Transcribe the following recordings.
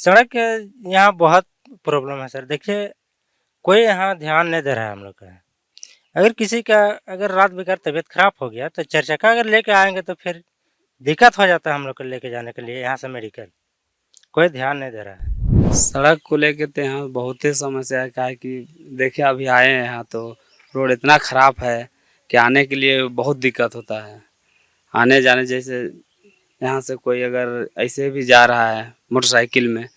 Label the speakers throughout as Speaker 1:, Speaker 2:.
Speaker 1: सड़क यहाँ बहुत प्रॉब्लम है सर। देखिए, कोई यहाँ ध्यान नहीं दे रहा है हम लोग का। अगर किसी का अगर रात बेकार तबीयत खराब हो गया तो 4 चक्का अगर लेके आएँगे तो फिर दिक्कत हो जाता है हम लोग को लेके जाने के लिए यहाँ से मेडिकल। कोई ध्यान नहीं दे रहा है।
Speaker 2: सड़क को लेके तो यहाँ बहुत ही समस्या है। क्या है कि देखिए अभी आए हैं यहाँ तो रोड इतना ख़राब है कि आने के लिए बहुत दिक्कत होता है। आने जाने जैसे यहाँ से कोई अगर ऐसे भी जा रहा है मोटरसाइकिल में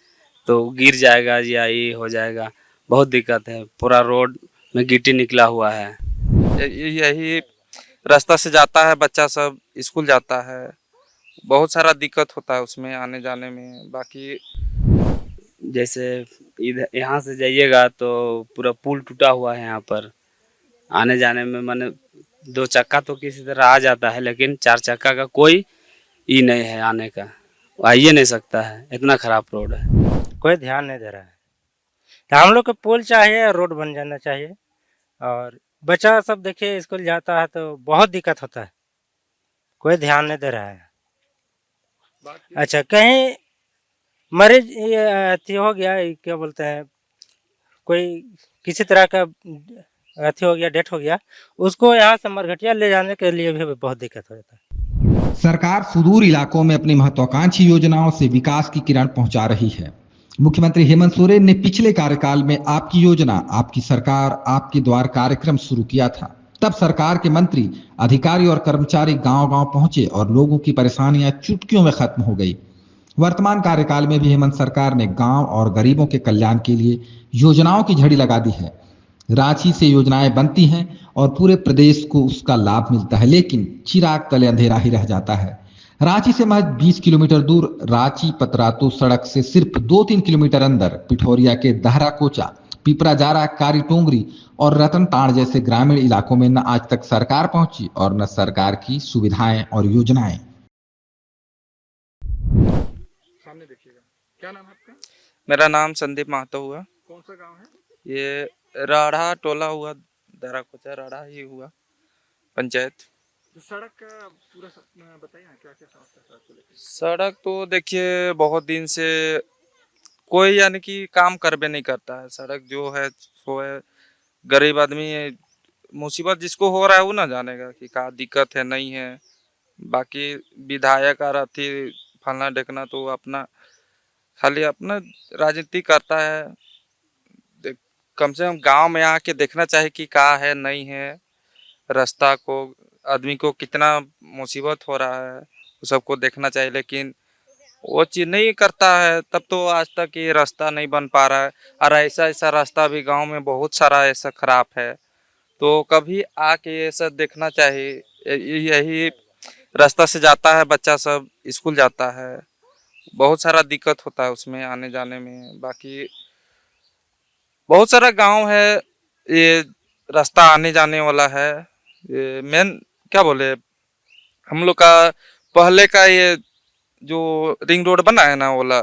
Speaker 2: तो गिर जाएगा या ये हो जाएगा, बहुत दिक्कत है। पूरा रोड में गिट्टी निकला हुआ है।
Speaker 3: यही रास्ता से जाता है बच्चा सब स्कूल जाता है, बहुत सारा दिक्कत होता है उसमें आने जाने में। बाकी
Speaker 2: जैसे इधर यहाँ से जाइएगा तो पूरा पुल टूटा हुआ है यहाँ पर। आने जाने में माने 2 चक्का तो किसी तरह आ जाता है, लेकिन 4 चक्का का कोई ई नहीं है आने का, आइए नहीं सकता है, इतना खराब रोड है।
Speaker 1: कोई ध्यान नहीं दे रहा है। तो हम लोग को पुल चाहिए, रोड बन जाना चाहिए। और बच्चा सब देखिए स्कूल जाता है तो बहुत दिक्कत होता है। कोई ध्यान नहीं दे रहा है। अच्छा, कहीं मरीज ये अथी हो गया, ये क्या बोलते हैं, कोई किसी तरह का अथी हो गया, डेथ हो गया, उसको यहाँ से मरघटिया ले जाने के लिए भी बहुत दिक्कत हो जाता है।
Speaker 4: सरकार सुदूर इलाकों में अपनी महत्वाकांक्षी योजनाओं से विकास की किरण पहुंचा रही है। मुख्यमंत्री हेमंत सोरेन ने पिछले कार्यकाल में आपकी योजना, आपकी सरकार, आपके द्वार कार्यक्रम शुरू किया था। तब सरकार के मंत्री, अधिकारी और कर्मचारी गांव-गांव पहुंचे और लोगों की परेशानियां चुटकियों में खत्म हो गई। वर्तमान कार्यकाल में भी हेमंत सरकार ने गांव और गरीबों के कल्याण के लिए योजनाओं की झड़ी लगा दी है। रांची से योजनाएं बनती हैं और पूरे प्रदेश को उसका लाभ मिलता है, लेकिन चिराग तले अंधेरा ही रह जाता है। रांची से महज 20 किलोमीटर दूर रांची पतरातू सड़क से सिर्फ 2-3 किलोमीटर अंदर पिठौरिया के दहरा कोचा, पिपरा जारा, कारी टोंगरी और रतन टाण जैसे ग्रामीण इलाकों में न आज तक सरकार पहुंची और न सरकार की सुविधाएं और योजनाएं।
Speaker 5: सामने देखिएगा। क्या नाम है आपका?
Speaker 3: मेरा नाम संदीप महतो हुआ।
Speaker 5: कौन सा गांव है?
Speaker 3: ये राढ़ा टोला हुआ, दरा कोचा राढ़ा ही हुआ पंचायत।
Speaker 5: जो सड़क का पूरा बताइए ना, क्या क्या समस्या है सड़क को लेकर?
Speaker 3: सड़क तो देखिए बहुत दिन से कोई यानी कि काम करबे नहीं करता है। सड़क जो है वो है, गरीब आदमी मुसीबत जिसको हो रहा है वो ना जानेगा कि क्या दिक्कत है नहीं है। बाकी विधायक और अथी फलना ढेकना तो अपना खाली अपना राजनीति करता है। कम से कम गांव में आके देखना चाहिए कि क्या है नहीं है, रास्ता को आदमी को कितना मुसीबत हो रहा है वो सबको देखना चाहिए। लेकिन वो चीज़ नहीं करता है, तब तो आज तक ये रास्ता नहीं बन पा रहा है। और ऐसा ऐसा रास्ता भी गांव में बहुत सारा ऐसा खराब है, तो कभी आके ऐसा देखना चाहिए। यही रास्ता से जाता है बच्चा सब स्कूल जाता है, बहुत सारा दिक्कत होता है उसमें आने जाने में। बाकी बहुत सारा गांव है, ये रास्ता आने जाने वाला है। ये मेन क्या बोले, हम लोग का पहले का ये जो रिंग रोड बना है ना वाला,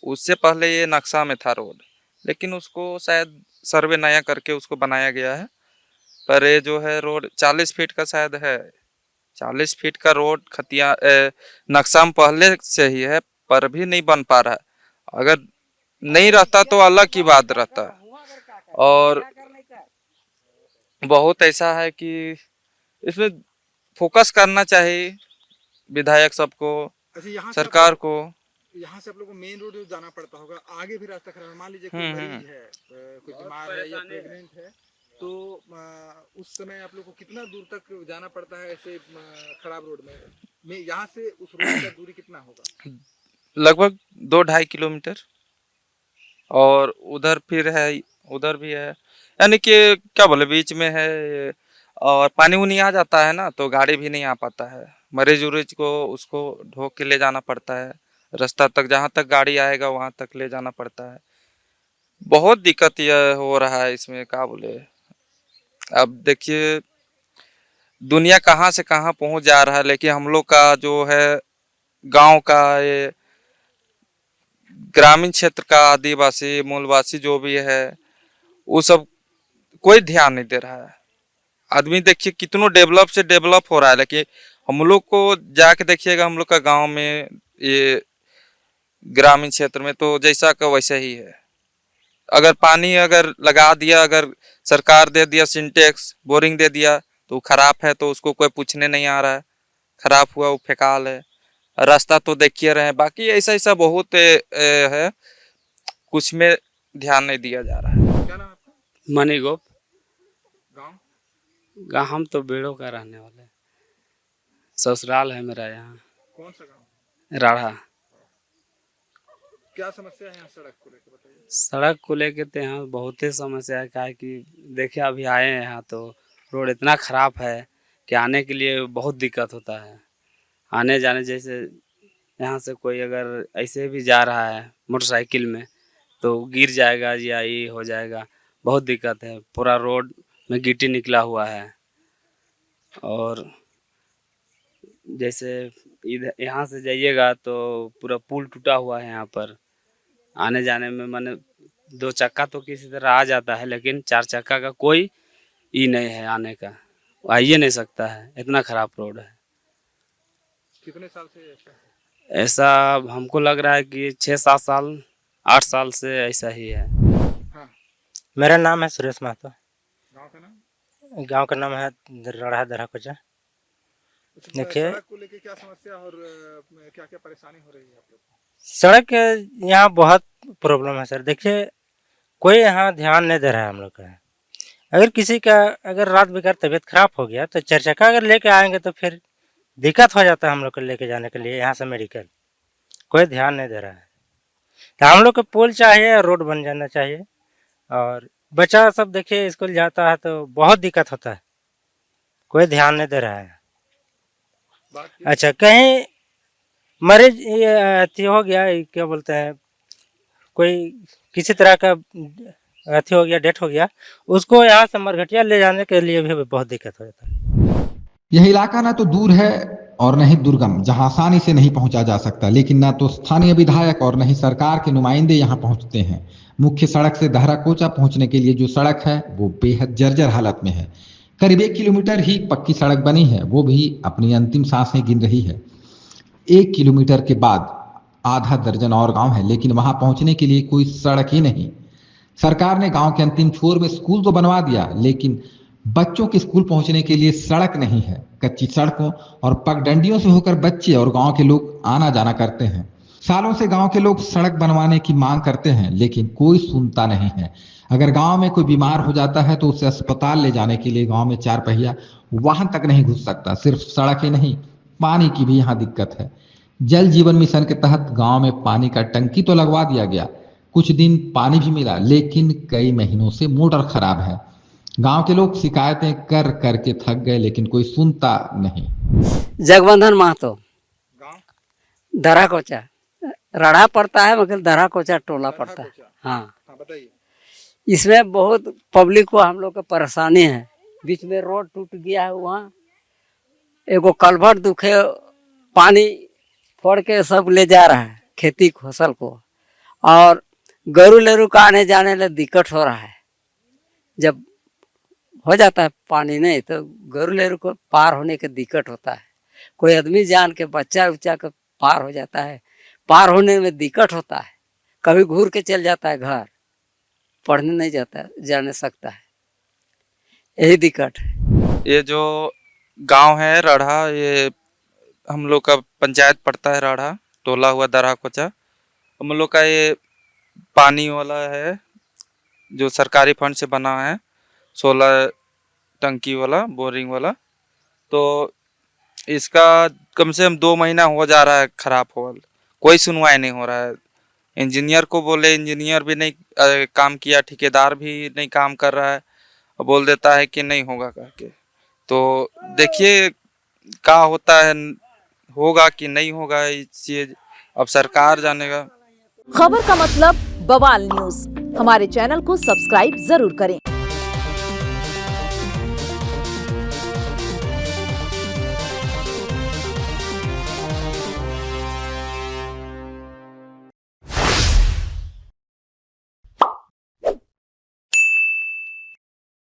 Speaker 3: उससे पहले ये नक्शा में था रोड, लेकिन उसको शायद सर्वे नया करके उसको बनाया गया है। पर ये जो है रोड 40 फीट का शायद है, 40 फीट का रोड खतिया नक्शा में पहले से ही है, पर भी नहीं बन पा रहा है। अगर नहीं रहता तो अलग की बात रहता। और बहुत ऐसा है कि इसमें फोकस करना चाहिए विधायक सबको,
Speaker 5: अच्छा, यहाँ से
Speaker 3: सरकार को।
Speaker 5: यहाँ से आप लोग को मेन रोड जाना पड़ता होगा, आगे भी रास्ता खराब है। मान लीजिए कोई मरीज है, कोई बीमार है या प्रेग्नेंट है, तो उस समय आप लोग को कितना दूर तक जाना पड़ता है ऐसे खराब रोड में यहाँ से उस रोड का दूरी कितना होगा?
Speaker 3: लगभग 2-2.5 किलोमीटर। और उधर फिर है, उधर भी है, यानी कि क्या बोले बीच में है। और पानी उनी आ जाता है ना तो गाड़ी भी नहीं आ पाता है। मरीज उरीज को उसको ढो के ले जाना पड़ता है रास्ता तक, जहाँ तक गाड़ी आएगा वहाँ तक ले जाना पड़ता है। बहुत दिक्कत यह हो रहा है इसमें, क्या बोले। अब देखिए दुनिया कहाँ से कहाँ पहुँच जा रहा है, लेकिन हम लोग का जो है गांव का ये ग्रामीण क्षेत्र का आदिवासी मूलवासी जो भी है वो सब कोई ध्यान नहीं दे रहा है। आदमी देखिए कितनों डेवलप से डेवलप हो रहा है, लेकिन हम लोग को जाके देखिएगा हम लोग का गांव में ये ग्रामीण क्षेत्र में तो जैसा का वैसा ही है। अगर पानी अगर लगा दिया, अगर सरकार दे दिया सिंटेक्स, बोरिंग दे दिया तो खराब है तो उसको कोई पूछने नहीं आ रहा है, खराब हुआ वो फेकाल है। रास्ता तो देखिए रहे हैं, बाकी ऐसा ऐसा बहुत है, कुछ में ध्यान नहीं दिया जा रहा है।
Speaker 5: क्या नाम है आपका?
Speaker 2: मनी गोप
Speaker 5: गांव?
Speaker 2: हम तो बेड़ों का रहने वाले हैं। ससुराल है मेरा यहाँ
Speaker 5: कौन सा गांव?
Speaker 2: राढ़ा।
Speaker 5: क्या समस्या है यहाँ सड़क को लेकर बताइए।
Speaker 2: सड़क को लेके तो यहाँ बहुत ही समस्या है, क्या है कि देखिए अभी आए हैं यहाँ तो रोड इतना ख़राब है कि आने के लिए बहुत दिक्कत होता है। आने जाने जैसे यहाँ से कोई अगर ऐसे भी जा रहा है मोटरसाइकिल में तो गिर जाएगा या ये हो जाएगा, बहुत दिक्कत है। पूरा रोड में गिट्टी निकला हुआ है और जैसे इधर यहाँ से जाइएगा तो पूरा पुल टूटा हुआ है यहाँ पर। आने जाने में माने 2 चक्का तो किसी तरह आ जाता है, लेकिन 4 चक्का का कोई ई नहीं है आने का, आइए नहीं सकता है, इतना ख़राब रोड है।
Speaker 5: कितने साल से ऐसा है?
Speaker 2: ऐसा हमको लग रहा है कि 6-7 साल 8 साल से ऐसा ही है।
Speaker 5: हाँ,
Speaker 1: मेरा नाम है सुरेश महतो।
Speaker 5: गांव का नाम?
Speaker 1: गांव का नाम है राढ़ा दरहाकोचा।
Speaker 5: अच्छा,
Speaker 1: देखिए,
Speaker 5: सड़क को लेकर क्या समस्या और क्या क्या परेशानी हो रही है आप लोग को?
Speaker 1: सड़क यहाँ बहुत प्रॉब्लम है सर। देखिए, कोई यहाँ ध्यान नहीं दे रहा है हम लोग का। अगर किसी का अगर रात बेकार तबीयत खराब हो गया तो 4 चक्का अगर लेके आएंगे तो फिर दिक्कत हो जाता है हम लोग को लेके जाने के लिए यहाँ से मेडिकल। कोई ध्यान नहीं दे रहा है। तो हम लोग को पुल चाहिए, रोड बन जाना चाहिए। और बच्चा सब देखिए स्कूल जाता है तो बहुत दिक्कत होता है, कोई ध्यान नहीं दे रहा है।
Speaker 5: बात की
Speaker 1: अच्छा, कहीं मरीज ये अथी हो गया, ये क्या बोलते हैं, कोई किसी तरह का अथी हो गया, डेथ हो गया, उसको यहाँ से मरघटिया ले जाने के लिए भी बहुत दिक्कत हो जाता है।
Speaker 4: यह इलाका ना तो दूर है और न ही दुर्गम, जहां आसानी से नहीं पहुंचा जा सकता, लेकिन ना तो स्थानीय विधायक और न ही सरकार के नुमाइंदे यहां पहुंचते हैं। मुख्य सड़क से दहराकोचा पहुंचने के लिए जो सड़क है वो बेहद जर्जर हालत में है। करीब 1 किलोमीटर ही पक्की सड़क बनी है, वो भी अपनी अंतिम सांसें गिन रही है। 1 किलोमीटर के बाद आधा दर्जन और गांव है, लेकिन वहां पहुंचने के लिए कोई सड़क ही नहीं। सरकार ने गांव के अंतिम छोर में स्कूल तो बनवा दिया, लेकिन बच्चों के स्कूल पहुंचने के लिए सड़क नहीं है। कच्ची सड़कों और पगडंडियों से होकर बच्चे और गांव के लोग आना जाना करते हैं। सालों से गांव के लोग सड़क बनवाने की मांग करते हैं, लेकिन कोई सुनता नहीं है। अगर गांव में कोई बीमार हो जाता है तो उसे अस्पताल ले जाने के लिए गांव में 4 पहिया वाहन तक नहीं घुस सकता। सिर्फ सड़क ही नहीं, पानी की भी यहाँ दिक्कत है। जल जीवन मिशन के तहत गांव में पानी का टंकी तो लगवा दिया गया, कुछ दिन पानी भी मिला, लेकिन कई महीनों से मोटर खराब है। गांव के लोग शिकायतें कर करके थक गए, लेकिन कोई सुनता नहीं।
Speaker 6: जगबंधन महतो,
Speaker 5: गांव?
Speaker 6: दरहाकोचा। राढ़ा पड़ता है मगर दरहाकोचा टोला पड़ता है।
Speaker 5: दरहाकोचा।
Speaker 6: हाँ,
Speaker 5: हाँ, बताइए।
Speaker 6: इसमें बहुत पब्लिक को हम लोग का परेशानी है। बीच में रोड टूट गया है, वहाँ एगो कलभट दुखे, पानी फोड़ के सब ले जा रहा है खेती फसल को, और गरु लेरू का आने जाने में दिक्कत हो रहा है। जब हो जाता है पानी नहीं तो गरु लेरू को पार होने की दिक्कत होता है। कोई आदमी जान के बच्चा उच्चा का पार हो जाता है, पार होने में दिक्कत होता है। कभी घूर के चल जाता है घर, पढ़ने नहीं जाता जाने सकता है, यही दिक्कत है।
Speaker 3: ये जो गांव है राढ़ा, ये हम लोग का पंचायत पड़ता है राढ़ा, टोला हुआ दरहाकोचा। हम लोग का ये पानी वाला है जो सरकारी फंड से बना है, 16 टंकी वाला, बोरिंग वाला। तो इसका कम से कम 2 महीना हो जा रहा है खराब हो, कोई सुनवाई नहीं हो रहा है। इंजीनियर को बोले, इंजीनियर भी नहीं काम किया, ठेकेदार भी नहीं काम कर रहा है, बोल देता है कि नहीं होगा करके। तो देखिए क्या होता है, होगा कि नहीं होगा, ये चीज अब सरकार जानेगा।
Speaker 7: खबर का मतलब बवाल न्यूज, हमारे चैनल को सब्सक्राइब जरूर करें।